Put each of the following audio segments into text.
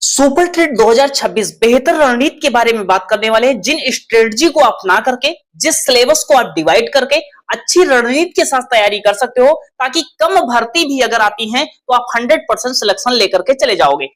Super trade 2026 बेहतर रणनीति के बारे में बात करने वाले हैं। जिन स्ट्रेटजी को अपना करके, जिस सिलेबस को आप डिवाइड करके अच्छी रणनीति के साथ तैयारी कर सकते हो, ताकि कम भर्ती भी अगर आती है तो आप 100% सिलेक्शन लेकर के चले जाओगे।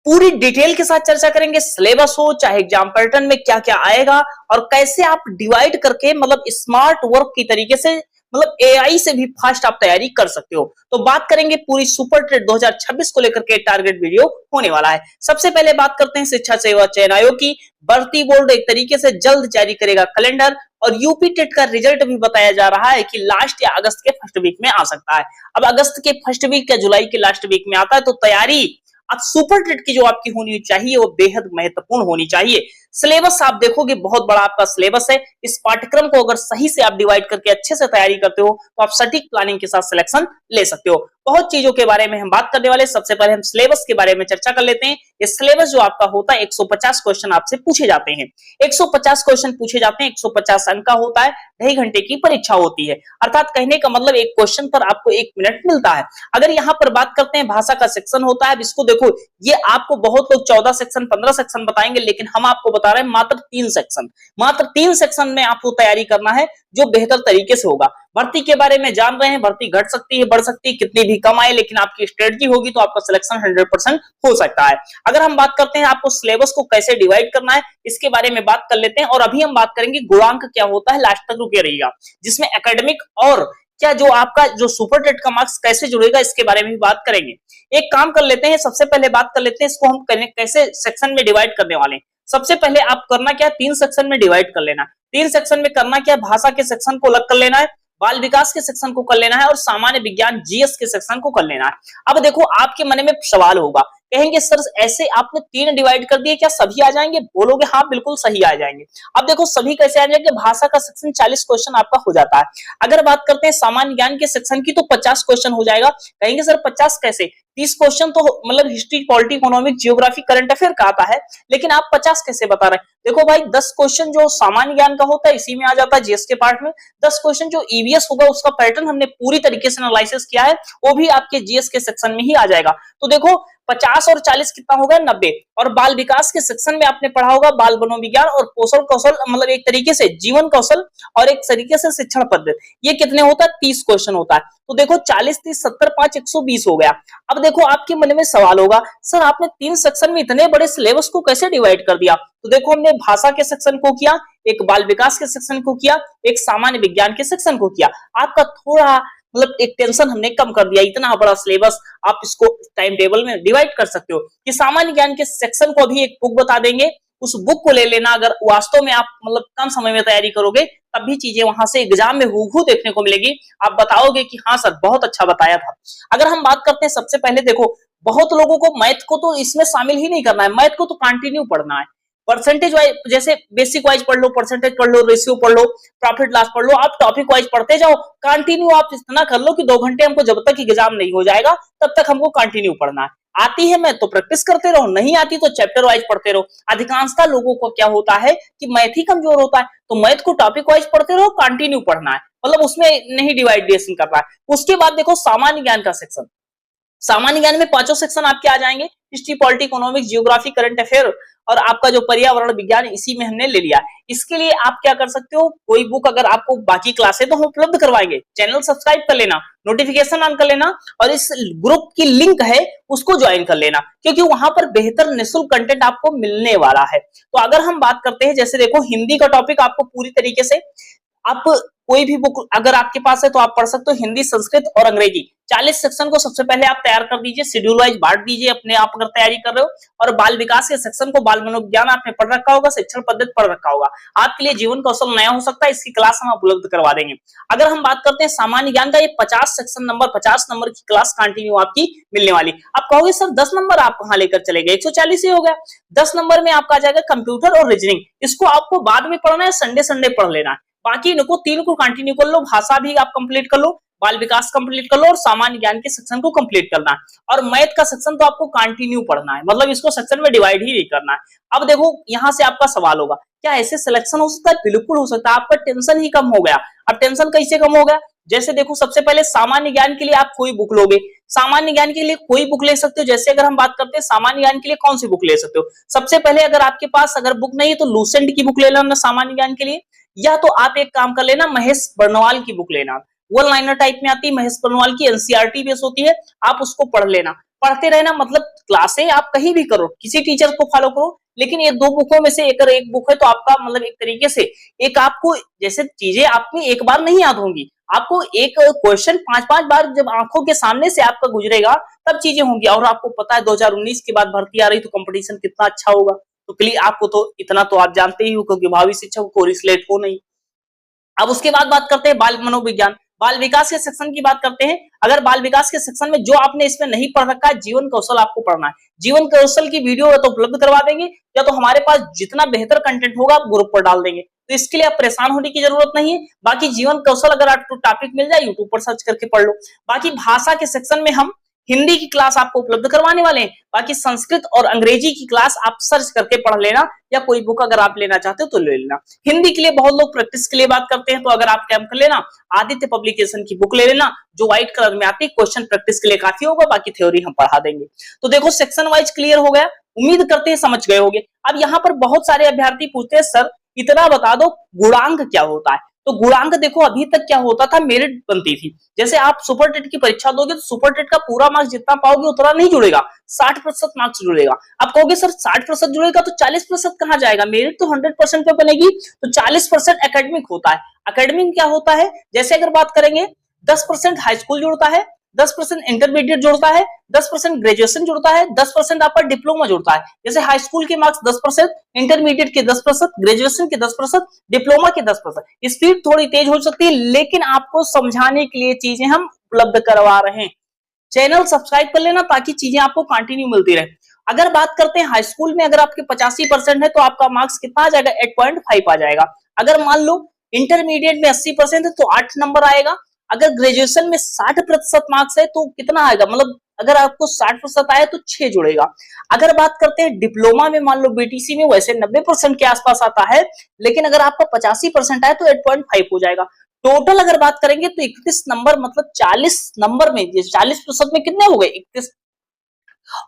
पूरी डिटेल के साथ चर्चा करेंगे। सिलेबस हो चाहे एग्जाम पैटर्न में क्या क्या आएगा और कैसे आप डिवाइड करके मतलब स्मार्ट वर्क की तरीके से मतलब एआई से भी फास्ट आप तैयारी कर सकते हो। तो बात करेंगे पूरी सुपर ट्रेड 2026 को लेकर के टारगेट वीडियो होने वाला है। सबसे पहले बात करते हैं शिक्षा सेवा चयन आयोग की। भर्ती बोर्ड एक तरीके से जल्द जारी करेगा कैलेंडर और यूपी टेट का रिजल्ट भी बताया जा रहा है कि लास्ट या अगस्त के फर्स्ट वीक में आ सकता है। अब अगस्त के फर्स्ट वीक या जुलाई के लास्ट वीक में आता है तो तैयारी अब सुपर ट्रेड की जो आपकी होनी चाहिए वो बेहद महत्वपूर्ण होनी चाहिए। सिलेबस आप देखोगे बहुत बड़ा आपका सिलेबस है। इस पाठ्यक्रम को अगर सही से आप डिवाइड करके अच्छे से तैयारी करते हो तो आप सटीक प्लानिंग के साथ सिलेक्शन ले सकते हो। बहुत चीजों के बारे में हम बात करने वाले। सबसे पहले हम सिलेबस के बारे में चर्चा कर लेते हैं। ये सिलेबस जो आपका होता है 150 क्वेश्चन आपसे पूछे जाते हैं। 150 क्वेश्चन पूछे जाते हैं, 150 अंक का होता है, 2.5 घंटे की परीक्षा होती है। अर्थात कहने का मतलब एक क्वेश्चन पर आपको 1 मिनट मिलता है। अगर यहाँ पर बात करते हैं भाषा का सेक्शन होता है। इसको देखो, ये आपको बहुत लोग 14 सेक्शन 15 सेक्शन बताएंगे, लेकिन हम आपको बता रहे हैं मात्र 3 सेक्शन। मात्र 3 सेक्शन में आपको तैयारी करना है जो बेहतर तरीके से होगा। भर्ती के बारे में जान रहे हैं, भर्ती घट सकती है, बढ़ सकती है, कितनी भी कम आए, लेकिन आपकी स्ट्रेटजी होगी तो आपका सिलेक्शन 100% हो सकता है। अगर हम बात करते हैं आपको सिलेबस को कैसे डिवाइड करना है, इसके बारे में बात कर लेते हैं। और अभी हम बात करेंगे गुणांक क्या होता है, लास्ट तक रुके रहिएगा, जिसमें एकेडमिक और क्या जो आपका जो सुपर टेट का मार्क्स कैसे जुड़ेगा इसके बारे में भी बात करेंगे। एक काम कर लेते हैं, सबसे पहले बात कर लेते हैं इसको हम कैसे सेक्शन में डिवाइड करने वाले हैं। सबसे पहले आप करना क्या, 3 सेक्शन में डिवाइड कर लेना। 3 सेक्शन में करना क्या, भाषा के सेक्शन को अलग कर लेना है, बाल विकास के सेक्शन को कर लेना है और सामान्य विज्ञान जीएस के सेक्शन को कर लेना है। अब देखो आपके मन में सवाल होगा, कहेंगे सर ऐसे आपने 3 डिवाइड कर दिए, क्या सभी आ जाएंगे? बोलोगे हाँ बिल्कुल सही आ जाएंगे। अब देखो सभी कैसे आ जाएंगे, भाषा का सेक्शन 40 क्वेश्चन आपका हो जाता है। अगर बात करते हैं सामान्य ज्ञान के सेक्शन की तो 50 क्वेश्चन हो जाएगा। कहेंगे सर 50 कैसे, 30 क्वेश्चन तो मतलब history, polity, economic, geography, current affair का आता है, लेकिन आप 50 कैसे बता रहे हैं? देखो भाई 10 क्वेश्चन जो सामान्य ज्ञान का होता है इसी में आ जाता है, जीएस के पार्ट में। 10 क्वेश्चन जो ईवीएस होगा उसका पैटर्न हमने पूरी तरीके से एनालिसिस किया है, वो भी आपके जीएस के सेक्शन में ही आ जाएगा। तो देखो 50 और 40 कितना होगा, 90। और बाल विकास के सेक्शन में आपने पढ़ा होगा बाल मनोविज्ञान और कौशल कौशल मतलब एक तरीके से जीवन कौशल और एक तरीके से शिक्षण पद्धति, ये कितने होता है, 30 क्वेश्चन होता है। तो देखो 40 30 70 5 120 हो गया। अब देखो आपके मन में सवाल होगा, सर आपने 3 सेक्शन में इतने बड़े सिलेबस को कैसे डिवाइड कर दिया? तो देखो हमने भाषा के सेक्शन को किया, एक बाल विकास के सेक्शन को किया, एक सामान्य विज्ञान के सेक्शन को किया। आपका थोड़ा मतलब एक टेंशन हमने कम कर दिया। इतना बड़ा सिलेबस आप इसको टाइम टेबल में डिवाइड कर सकते हो कि सामान्य ज्ञान के सेक्शन को भी एक बुक बता देंगे, उस बुक को ले लेना। अगर वास्तव में आप मतलब कम समय में तैयारी करोगे तब भी चीजें वहां से एग्जाम में हूबहू देखने को मिलेगी। आप बताओगे कि हाँ सर बहुत अच्छा बताया था। अगर हम बात करते हैं सबसे पहले देखो, बहुत लोगों को मैथ को तो इसमें शामिल ही नहीं करना है, मैथ को तो कंटिन्यू पढ़ना है। परसेंटेज वाइज जैसे बेसिक वाइज पढ़ लो, परसेंटेज पढ़ लो, रेशियो पढ़ लो, प्रॉफिट लॉस पढ़ लो, आप टॉपिक वाइज पढ़ते जाओ। कंटिन्यू आप इतना कर लो कि 2 घंटे हमको जब तक एग्जाम नहीं हो जाएगा तब तक हमको कंटिन्यू पढ़ना है। आती है मैथ तो प्रैक्टिस करते रहो, नहीं आती तो चैप्टर वाइज पढ़ते रहो। अधिकांशतः लोगों को क्या होता है कि मैथ ही कमजोर होता है, तो मैथ को टॉपिक वाइज पढ़ते रहो, कंटिन्यू पढ़ना है, मतलब उसमें नहीं डिवाइडेशन करना है। उसके बाद देखो सामान्य ज्ञान का सेक्शन, सामान्य ज्ञान में 5 सेक्शन आपके आ जाएंगे, history, polity, economics, geography, current affair और आपका जो पर्यावरण विज्ञान, इसी में हमने ले लिया। इसके लिए आप क्या कर सकते हो, कोई बुक अगर आपको बाकी क्लासें तो हम उपलब्ध करवाएंगे, चैनल सब्सक्राइब कर लेना, नोटिफिकेशन ऑन कर लेना और इस ग्रुप की लिंक है उसको ज्वाइन कर लेना, क्योंकि वहां पर बेहतर निःशुल्क कंटेंट आपको मिलने वाला है। तो अगर हम बात करते हैं, जैसे देखो हिंदी का टॉपिक आपको पूरी तरीके से आप कोई भी बुक अगर आपके पास है तो आप पढ़ सकते हो, हिंदी, संस्कृत और अंग्रेजी। 40 सेक्शन को सबसे पहले आप तैयार कर दीजिए, शेड्यूल वाइज बांट दीजिए अपने आप अगर तैयारी कर रहे हो। और बाल विकास के सेक्शन को, बाल मनोविज्ञान आपने पढ़ रखा होगा, शिक्षण पद्धति पढ़ रखा होगा, आपके लिए जीवन कौशल नया हो सकता है, इसकी क्लास हम उपलब्ध करवा देंगे। अगर हम बात करते हैं सामान्य ज्ञान का, ये 50 सेक्शन नंबर 50 नंबर की क्लास कंटिन्यू आपकी मिलने वाली। आप कहोगे सर 10 नंबर आप कहां लेकर चले गए, 140 ही हो गया। 10 नंबर में आपका आ जाएगा कंप्यूटर और रीजनिंग, इसको आपको बाद में पढ़ना है, संडे संडे पढ़ लेना है। बाकी इनको 3 को कंटिन्यू कर लो, भाषा भी आप कंप्लीट कर लो, बाल विकास कंप्लीट कर लो और सामान्य ज्ञान के सेक्शन को कंप्लीट करना है। और मैथ का सेक्शन तो आपको कंटिन्यू पढ़ना है, मतलब इसको सेक्शन में डिवाइड ही नहीं करना है। अब देखो यहां से आपका सवाल होगा, क्या ऐसे सिलेक्शन हो सकता है? बिल्कुल हो सकता है, आपका टेंशन ही कम हो गया। अब टेंशन कैसे कम हो गया? जैसे देखो सबसे पहले सामान्य ज्ञान के लिए आप कोई बुक लोगे, सामान्य ज्ञान के लिए कोई बुक ले सकते हो। जैसे अगर हम बात करते हैं सामान्य ज्ञान के लिए कौन सी बुक ले सकते हो, सबसे पहले अगर आपके पास अगर बुक नहीं है तो लूसेंट की बुक ले लेना सामान्य ज्ञान के लिए, या तो आप एक काम कर लेना महेश बर्णवाल की बुक लेना, वन लाइनर टाइप में आती है, महेश बर्णवाल की एनसीईआरटी बेस होती है, आप उसको पढ़ लेना। पढ़ते रहना, मतलब क्लासें आप कहीं भी करो, किसी टीचर को फॉलो करो, लेकिन ये दो बुकों में से अगर एक बुक है तो आपका मतलब एक तरीके से एक आपको जैसे चीजें आपकी एक बार नहीं याद होंगी, आपको एक क्वेश्चन 5-5 बार जब आंखों के सामने से आपका गुजरेगा तब चीजें होंगी। और आपको पता है 2019 के बाद भर्ती आ रही तो कंपटीशन कितना अच्छा होगा, तो क्लियर आपको तो इतना तो आप जानते ही हो क्योंकि भावी शिक्षक को रिलेट हो नहीं। अब उसके बाद बात करते हैं बाल मनोविज्ञान, बाल विकास के सेक्शन की बात करते हैं। अगर बाल विकास के सेक्शन में जो आपने इसमें नहीं पढ़ रखा है, जीवन कौशल आपको पढ़ना है। जीवन कौशल की वीडियो तो उपलब्ध करवा देंगे, या तो हमारे पास जितना बेहतर कंटेंट होगा आप ग्रुप पर डाल देंगे, तो इसके लिए आप परेशान होने की जरूरत नहीं है। बाकी जीवन कौशल अगर आपको टॉपिक मिल जाए यूट्यूब पर सर्च करके पढ़ लो। बाकी भाषा के सेक्शन में हम हिंदी की क्लास आपको उपलब्ध करवाने वाले हैं, बाकी संस्कृत और अंग्रेजी की क्लास आप सर्च करके पढ़ लेना, या कोई बुक अगर आप लेना चाहते हो तो ले लेना। हिंदी के लिए बहुत लोग प्रैक्टिस के लिए बात करते हैं, तो अगर आप क्या कर लेना आदित्य पब्लिकेशन की बुक ले लेना, जो व्हाइट कलर में आती है, क्वेश्चन प्रैक्टिस के लिए काफी होगा, बाकी थ्योरी हम पढ़ा देंगे। तो देखो सेक्शन वाइज क्लियर हो गया, उम्मीद करते हैं समझ गए होंगे। अब यहाँ पर बहुत सारे अभ्यर्थी पूछते हैं सर इतना बता दो गुणांक क्या होता है, तो गुणांक देखो अभी तक क्या होता था, मेरिट बनती थी। जैसे आप सुपर टेट की परीक्षा दोगे तो सुपर टेट का पूरा मार्क्स जितना पाओगे उतना नहीं जुड़ेगा, 60% मार्क्स जुड़ेगा। अब कहोगे सर 60% जुड़ेगा तो 40% कहां जाएगा, मेरिट तो 100% पे बनेगी, तो 40% एकेडमिक होता है। एकेडमिक क्या होता है, जैसे अगर बात करेंगे 10% हाई स्कूल जुड़ता है, 10% इंटरमीडिएट जुड़ता है, 10% ग्रेजुएशन जुड़ता है, 10% आपका डिप्लोमा जुड़ता है। जैसे हाई स्कूल के मार्क्स 10%, इंटरमीडिएट के 10%, ग्रेजुएशन के 10%, डिप्लोमा के 10%। स्पीड थोड़ी तेज हो सकती है, लेकिन आपको समझाने के लिए चीजें हम उपलब्ध करवा रहे हैं। चैनल सब्सक्राइब कर लेना ताकि चीजें आपको कंटिन्यू मिलती रहे। अगर बात करते हैं हाई स्कूल में अगर आपके 85% है तो आपका मार्क्स कितना आ जाएगा, 8.5 आ जाएगा। अगर मान लो इंटरमीडिएट में 80% है तो 8 नंबर आएगा। अगर ग्रेजुएशन में 60% मार्क्स है तो कितना आएगा, मतलब अगर आपको 60% आए तो 6 जुड़ेगा। अगर बात करते हैं डिप्लोमा में, मान लो बीटीसी में वैसे 90% के आसपास आता है, लेकिन अगर आपका 85% आए तो 8.5 हो जाएगा। टोटल अगर बात करेंगे तो 31 नंबर, मतलब 40 नंबर में 40% में कितने हो गए, 31।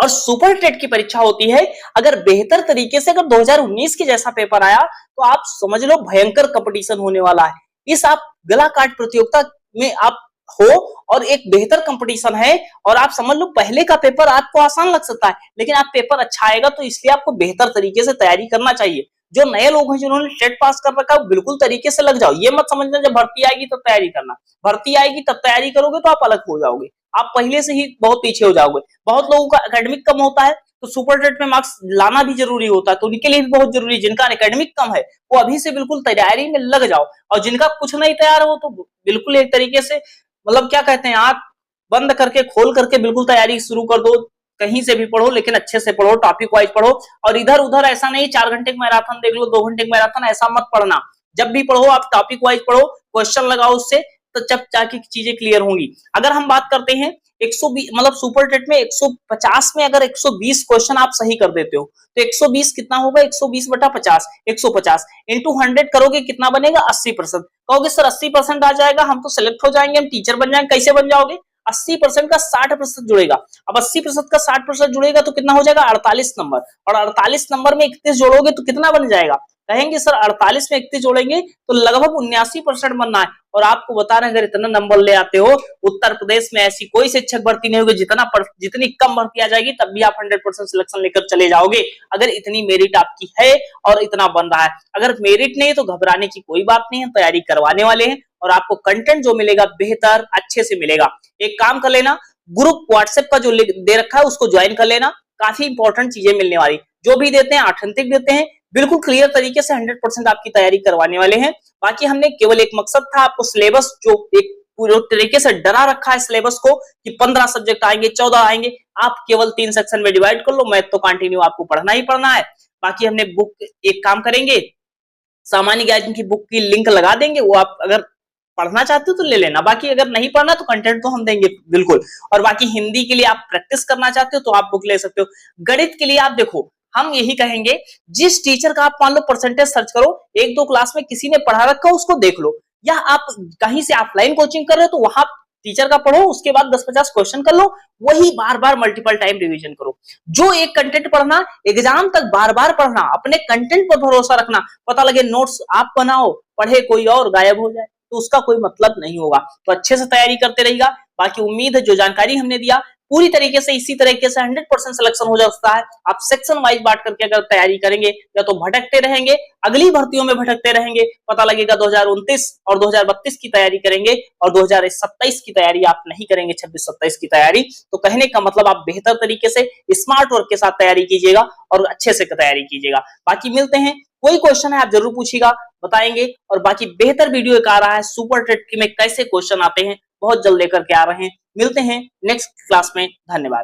और सुपर टेट की परीक्षा होती है, अगर बेहतर तरीके से अगर 2019 के जैसा पेपर आया तो आप समझ लो भयंकर कंपटीशन होने वाला है। इस आप गला काट प्रतियोगिता में आप हो और एक बेहतर कंपटीशन है, और आप समझ लो पहले का पेपर आपको आसान लग सकता है लेकिन आप पेपर अच्छा आएगा, तो इसलिए आपको बेहतर तरीके से तैयारी करना चाहिए। जो नए लोग हैं जिन्होंने टेट पास कर रखा है बिल्कुल तरीके से लग जाओ, ये मत समझना जब भर्ती आएगी तब तैयारी करना, भर्ती आएगी तब तैयारी करोगे तो आप अलग हो जाओगे, आप पहले से ही बहुत पीछे हो जाओगे। बहुत लोगों का एकेडमिक कम होता है तो सुपर टेट में मार्क्स लाना भी जरूरी होता है, तो उनके लिए भी बहुत जरूरी है। जिनका एकेडमिक कम है वो अभी से बिल्कुल तैयारी में लग जाओ, और जिनका कुछ नहीं तैयार हो तो बिल्कुल एक तरीके से मतलब क्या कहते हैं, आंख बंद करके खोल करके बिल्कुल तैयारी शुरू कर दो। कहीं से भी पढ़ो लेकिन अच्छे से पढ़ो, टॉपिक वाइज पढ़ो, और इधर उधर ऐसा नहीं 4 घंटे का मैराथन देख लो, 2 घंटे का मैराथन, ऐसा मत पढ़ना। जब भी पढ़ो आप टॉपिक वाइज पढ़ो, क्वेश्चन लगाओ उससे, तो जब जाके चीजें क्लियर होंगी। अगर हम बात करते हैं 120 मतलब सुपर टेट में 150 में अगर 120 क्वेश्चन आप सही कर देते हो तो 120 कितना होगा, 120 बटा 50, 150 इंटू 100 करोगे कितना बनेगा, 80%। कहोगे सर 80% आ जाएगा, हम तो सिलेक्ट हो जाएंगे, हम टीचर बन जाएंगे, कैसे बन जाओगे, 80% का 60% जुड़ेगा। अब 80% का 60% जुड़ेगा तो कितना हो जाएगा, 48 नंबर, और 48 नंबर में 31 जोड़ोगे तो कितना बन जाएगा, कहेंगे सर 48 में 31 जोड़ेंगे तो लगभग 79% बनना है। और आपको बता रहे हैं अगर इतना नंबर ले आते हो, उत्तर प्रदेश में ऐसी कोई शिक्षक भर्ती नहीं होगी जितनी कम भर्ती आ जाएगी तब भी आप 100% सिलेक्शन लेकर चले जाओगे, अगर इतनी मेरिट आपकी है और इतना बन रहा है। अगर मेरिट नहीं तो घबराने की कोई बात नहीं है, तैयारी करवाने वाले हैं और आपको कंटेंट जो मिलेगा बेहतर अच्छे से मिलेगा। एक काम कर लेना, ग्रुप व्हाट्सएप का जो लिंक दे रखा है उसको ज्वाइन कर लेना, काफी इंपॉर्टेंट चीजें मिलने वाली, जो भी देते हैं ऑथेंटिक देते हैं, बिल्कुल क्लियर तरीके से 100% आपकी तैयारी करवाने वाले हैं। बाकी हमने केवल एक मकसद था आपको सिलेबस जो एक पूरे तरीके से डरा रखा है सिलेबस को कि 15 सब्जेक्ट आएंगे, 14 आएंगे, आप केवल 3 सेक्शन में डिवाइड कर लो, मैथ तो कंटिन्यू आपको पढ़ना ही पढ़ना है। बाकी हमने बुक एक काम करेंगे, सामान्य ज्ञान की बुक की लिंक लगा देंगे, वो आप अगर पढ़ना चाहते हो तो ले लेना, बाकी अगर नहीं पढ़ना तो कंटेंट तो हम देंगे बिल्कुल। और बाकी हिंदी के लिए आप प्रैक्टिस करना चाहते हो तो आप बुक ले सकते हो। गणित के लिए आप देखो, हम यही कहेंगे जिस टीचर का आप मान लो परसेंटेज सर्च करो, 1-2 क्लास में किसी ने पढ़ा रखा हो उसको देख लो, या आप कहीं से ऑफलाइन कोचिंग कर रहे हो तो वहां टीचर का पढ़ो, उसके बाद 10-50 क्वेश्चन कर लो, वही बार बार मल्टीपल टाइम रिवीजन करो। जो एक कंटेंट पढ़ना, एग्जाम तक बार बार पढ़ना, अपने कंटेंट पर भरोसा रखना, पता लगे नोट्स आप बनाओ, पढ़े कोई और, गायब हो जाए, तो उसका कोई मतलब नहीं होगा। तो अच्छे से तैयारी करते रहिएगा। बाकी उम्मीद है जो जानकारी हमने दिया पूरी तरीके से इसी तरीके से 100% सिलेक्शन हो जाता है। आप सेक्शन वाइज बांट करके अगर तैयारी करेंगे या तो भटकते रहेंगे, अगली भर्तियों में भटकते रहेंगे, पता लगेगा 2029 और 2032 की तैयारी करेंगे और 2027 की तैयारी आप नहीं करेंगे, 26-27 की तैयारी। तो कहने का मतलब आप बेहतर तरीके से स्मार्ट वर्क के साथ तैयारी कीजिएगा और अच्छे से तैयारी कीजिएगा। बाकी मिलते हैं, कोई क्वेश्चन है आप जरूर पूछिएगा, बताएंगे। और बाकी बेहतर वीडियो एक आ रहा है, सुपर टेट में कैसे क्वेश्चन आते हैं, बहुत जल्द लेकर के आ रहे हैं। मिलते हैं नेक्स्ट क्लास में। धन्यवाद।